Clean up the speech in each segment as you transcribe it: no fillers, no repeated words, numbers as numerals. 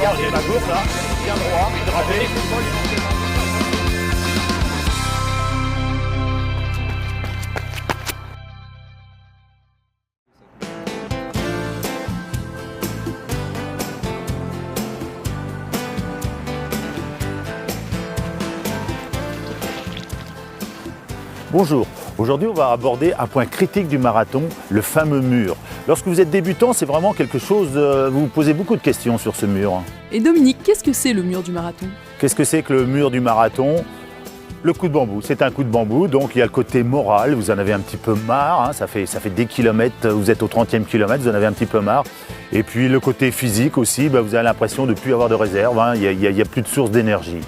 Regardez la course là, bien droit, hydraté. Bonjour, aujourd'hui on va aborder un point critique du marathon, le fameux mur. Lorsque vous êtes débutant, c'est vraiment quelque chose, vous vous posez beaucoup de questions sur ce mur. Et Dominique, qu'est-ce que c'est le mur du marathon? Qu'est-ce que c'est que le mur du marathon? Le coup de bambou, c'est un coup de bambou, donc il y a le côté moral, vous en avez un petit peu marre, hein, ça fait des kilomètres, vous êtes au 30e kilomètre, vous en avez un petit peu marre. Et puis le côté physique aussi, vous avez l'impression de ne plus avoir de réserve, hein, il n'y a plus de source d'énergie.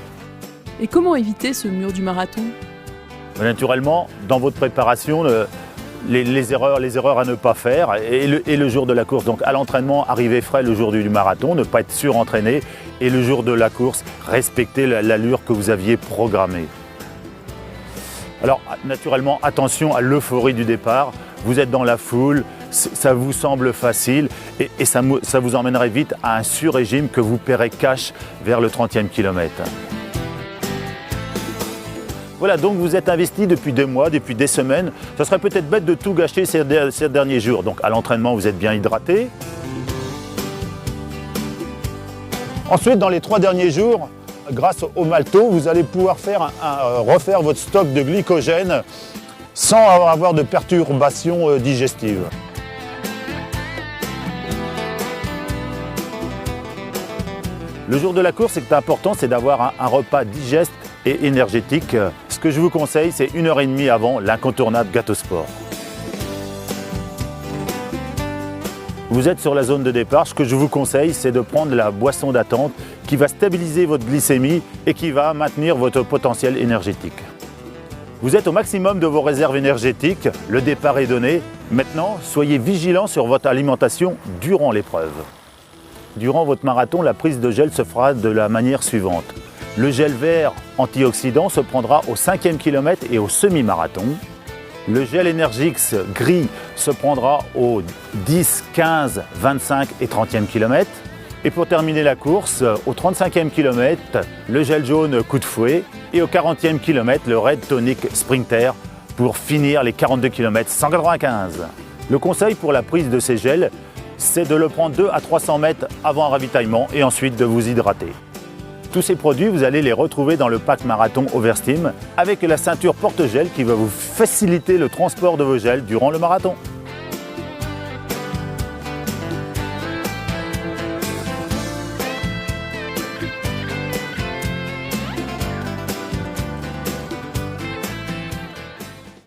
Et comment éviter ce mur du marathon? Naturellement, dans votre préparation, les erreurs à ne pas faire et le jour de la course. Donc à l'entraînement, arriver frais le jour du marathon, ne pas être surentraîné et le jour de la course, respecter l'allure que vous aviez programmée. Alors naturellement, attention à l'euphorie du départ. Vous êtes dans la foule, ça vous semble facile et ça vous emmènerait vite à un sur-régime que vous paierez cash vers le 30e kilomètre. Voilà, donc vous êtes investi depuis des mois, depuis des semaines. Ça serait peut-être bête de tout gâcher ces derniers jours. Donc à l'entraînement, vous êtes bien hydraté. Ensuite, dans les 3 derniers jours, grâce au malto, vous allez pouvoir refaire votre stock de glycogène sans avoir de perturbations digestives. Le jour de la course, ce qui est important, c'est d'avoir un repas digeste et énergétique. Ce que je vous conseille, c'est 1h30 avant l'incontournable gâteau sport. Vous êtes sur la zone de départ, ce que je vous conseille, c'est de prendre la boisson d'attente qui va stabiliser votre glycémie et qui va maintenir votre potentiel énergétique. Vous êtes au maximum de vos réserves énergétiques, le départ est donné. Maintenant, soyez vigilants sur votre alimentation durant l'épreuve. Durant votre marathon, la prise de gel se fera de la manière suivante. Le gel vert antioxydant se prendra au 5e kilomètre et au semi-marathon. Le gel Energix gris se prendra au 10, 15, 25 et 30e kilomètre. Et pour terminer la course, au 35e kilomètre, le gel jaune coup de fouet. Et au 40e kilomètre, le Red Tonic Sprinter pour finir les 42 km 195. Le conseil pour la prise de ces gels, c'est de le prendre 200 à 300 mètres avant un ravitaillement et ensuite de vous hydrater. Tous ces produits, vous allez les retrouver dans le pack marathon Oversteam avec la ceinture porte-gel qui va vous faciliter le transport de vos gels durant le marathon.